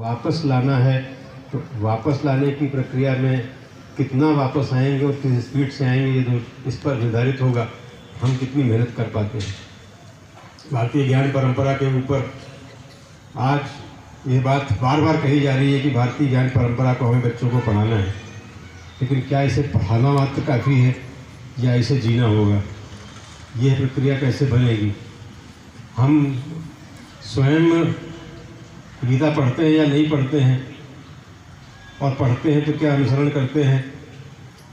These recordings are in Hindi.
वापस लाना है, तो वापस लाने की प्रक्रिया में कितना वापस आएंगे और किस स्पीड से आएंगे, ये तो इस पर निर्धारित होगा हम कितनी मेहनत कर पाते हैं। भारतीय ज्ञान परंपरा के ऊपर आज ये बात बार बार कही जा रही है कि भारतीय ज्ञान परंपरा को हमें बच्चों को पढ़ाना है, लेकिन क्या इसे पढ़ाना मात्र काफ़ी है या इसे जीना होगा? यह प्रक्रिया कैसे बनेगी? हम स्वयं गीता पढ़ते हैं या नहीं पढ़ते हैं, और पढ़ते हैं तो क्या अनुसरण करते हैं,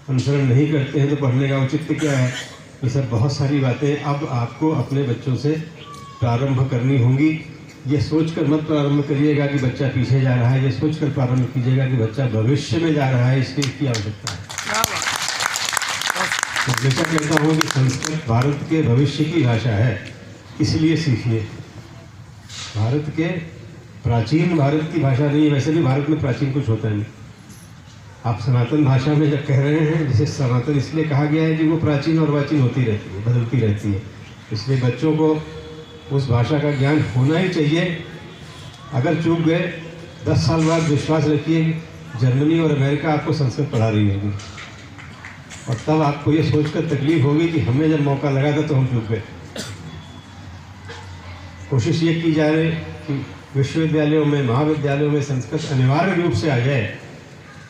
अनुसरण नहीं करते हैं तो पढ़ने का औचित्य क्या है? ये सब बहुत सारी बातें अब आपको अपने बच्चों से प्रारंभ करनी होंगी। ये सोचकर मत प्रारंभ करिएगा कि बच्चा पीछे जा रहा है, ये सोचकर प्रारंभ कीजिएगा कि बच्चा भविष्य में जा रहा है, इसकी आवश्यकता है। तो हमेशा कहता हूँ कि संस्कृत भारत के भविष्य की भाषा है, इसलिए सीखिए। भारत के प्राचीन भारत की भाषा नहीं है, वैसे भी भारत में प्राचीन कुछ होता नहीं। आप सनातन भाषा में जब कह रहे हैं, जिसे सनातन इसलिए कहा गया है कि वो प्राचीन और वाचीन होती रहती है, बदलती रहती है, इसलिए बच्चों को उस भाषा का ज्ञान होना ही चाहिए। अगर चूक गए 10 साल बाद विश्वास रखिए जर्मनी और अमेरिका आपको संस्कृत पढ़ा रही होगी, और तब आपको ये सोचकर तकलीफ होगी कि हमें जब मौका लगा था तो हम चूक गए। कोशिश ये की जा रही कि विश्वविद्यालयों में, महाविद्यालयों में संस्कृत अनिवार्य रूप से आ जाए,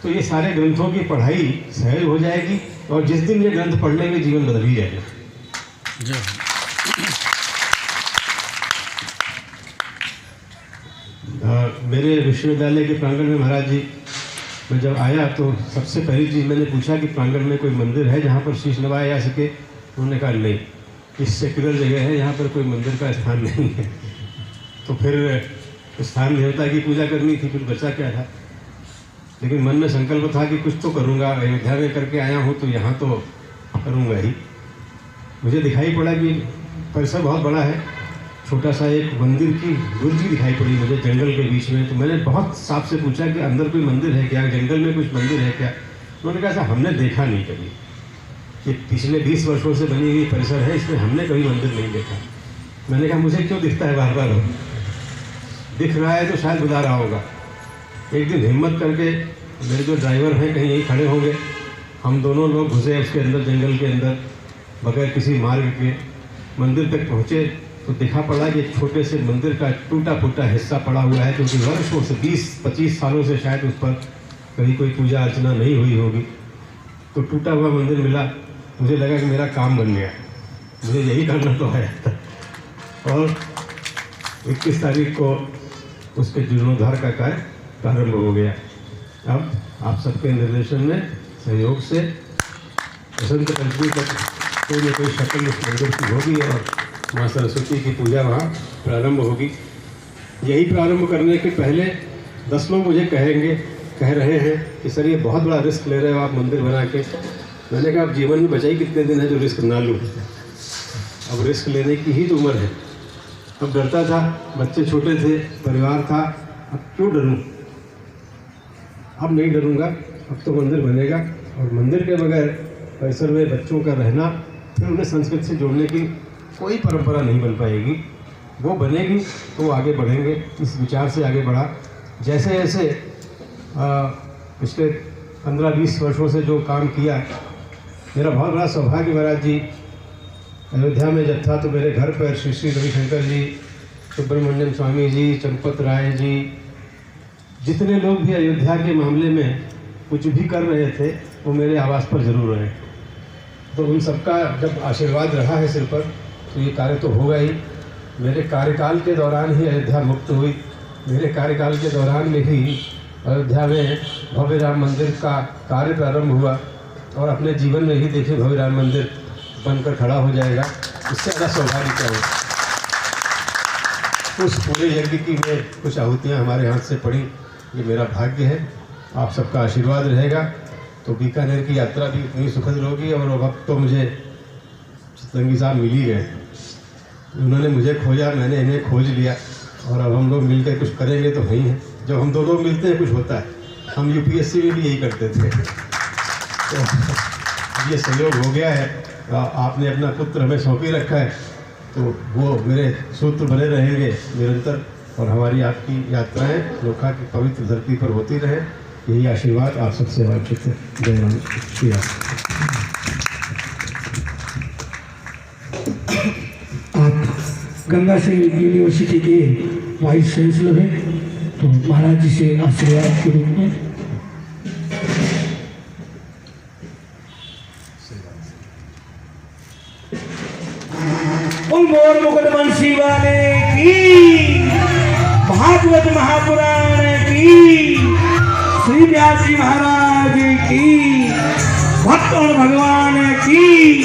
तो ये सारे ग्रंथों की पढ़ाई सहज हो जाएगी, और जिस दिन ये ग्रंथ पढ़ लेंगे जीवन बदल ही जाएगा। मेरे विश्वविद्यालय के प्रांगण में महाराज जी, मैं जब आया तो सबसे पहली चीज़ मैंने पूछा कि प्रांगण में कोई मंदिर है जहाँ पर शीश नवाया जा सके? उन्होंने कहा नहीं, इस सेक्युलर जगह है, यहाँ पर कोई मंदिर का स्थान नहीं है। तो फिर स्थान देवता की पूजा करनी थी, फिर बचा क्या था? लेकिन मन में संकल्प था कि कुछ तो करूँगा, अयोध्या में करके आया हूँ तो यहाँ तो करूँगा ही। मुझे दिखाई पड़ा कि परिसर बहुत बड़ा है, छोटा सा एक मंदिर की गुर्जी दिखाई पड़ी मुझे जंगल के बीच में। तो मैंने बहुत साफ से पूछा कि अंदर कोई मंदिर है क्या, जंगल में कुछ मंदिर है क्या? उन्होंने कहा ऐसा हमने देखा नहीं कभी, ये पिछले 20 वर्षों से बनी हुई परिसर है, इसमें हमने कभी मंदिर नहीं देखा। मैंने कहा मुझे क्यों दिखता है बार बार? दिख रहा है तो शायद बुला रहा होगा। एक दिन हिम्मत करके मेरे जो ड्राइवर हैं कहीं यहीं खड़े होंगे, हम दोनों लोग घुसे उसके अंदर, जंगल के अंदर, बगैर किसी मार्ग के मंदिर तक पहुँचे तो दिखा पड़ा कि एक छोटे से मंदिर का टूटा फूटा हिस्सा पड़ा हुआ है, क्योंकि वर्षों से 20-25 सालों से शायद उस पर कभी कोई पूजा अर्चना नहीं हुई होगी। तो टूटा हुआ मंदिर मिला, मुझे लगा कि मेरा काम बन गया, मुझे यही करना तो है। और 21 तारीख को उसके जीर्णोद्धार का कार्य प्रारंभ हो गया। अब आप सबके निर्देशन में, सहयोग से बसंत पंचमी तक कोई न कोई शक्ल उस मंदिर की होगी और माँ सरस्वती की पूजा वहाँ प्रारंभ होगी। यही प्रारंभ करने के पहले 10 लोग मुझे कह रहे हैं कि सर ये बहुत बड़ा रिस्क ले रहे हो आप मंदिर बना के। मैंने कहा अब जीवन में बचा ही कितने दिन है जो रिस्क ना लूँ, अब रिस्क लेने की ही तो उम्र है। अब डरता था, बच्चे छोटे थे, परिवार था, अब क्यों डरूँ? अब नहीं डरूँगा, अब तो मंदिर बनेगा, और मंदिर के बगैर परिसर में बच्चों का रहना, फिर उन्हें संस्कृत से जोड़ने की कोई परंपरा नहीं बन पाएगी। वो बनेगी तो वो आगे बढ़ेंगे। इस विचार से आगे बढ़ा। जैसे जैसे पिछले 15-20 वर्षों से जो काम किया, मेरा बहुत बड़ा सौभाग्य महाराज जी, अयोध्या में जब था तो मेरे घर पर श्री श्री रविशंकर जी, सुब्रमण्यम स्वामी जी, चंपत राय जी, जितने लोग भी अयोध्या के मामले में कुछ भी कर रहे थे वो मेरे आवास पर जरूर रहे। तो उन सबका जब आशीर्वाद रहा है सिर पर तो ये कार्य तो होगा ही। मेरे कार्यकाल के दौरान ही अयोध्या मुक्त हुई, मेरे कार्यकाल के दौरान में ही अयोध्या में भव्य राम मंदिर का कार्य प्रारंभ हुआ, और अपने जीवन में ही देखिए भव्य राम मंदिर बनकर खड़ा हो जाएगा। इससे ज़्यादा सौभाग्य क्या हो? उस पूरे यज्ञ की में कुछ आहुतियाँ हमारे हाथ से पड़ी, ये मेरा भाग्य है। आप सबका आशीर्वाद रहेगा तो बीकानेर की यात्रा भी इतनी सुखद होगी। और अब तो मुझे चितरंगी साहब मिल ही गए, उन्होंने मुझे खोजा, मैंने इन्हें खोज लिया, और अब हम लोग मिलकर कुछ करेंगे तो वही है। जब हम दो लोग मिलते हैं कुछ होता है। हम यूपीएससी में भी यही करते थे। तो ये सहयोग हो गया है, आपने अपना पुत्र हमें सौंपी रखा है, तो वो मेरे सूत्र बने रहेंगे निरंतर। और हमारी आपकी यात्राएं लोका की पवित्र धरती पर होती रहे, यही आशीर्वाद आप सबसे वांछित है। जय राम, श्री राम। आप गंगा सिंह यूनिवर्सिटी के वाइस चांसलर हैं, तो महाराज जी से आशीर्वाद के रूप में। मोर मुकुट बंसी वाले की, भागवत महापुराण की, श्री व्यास जी महाराज की, भक्त और भगवान की।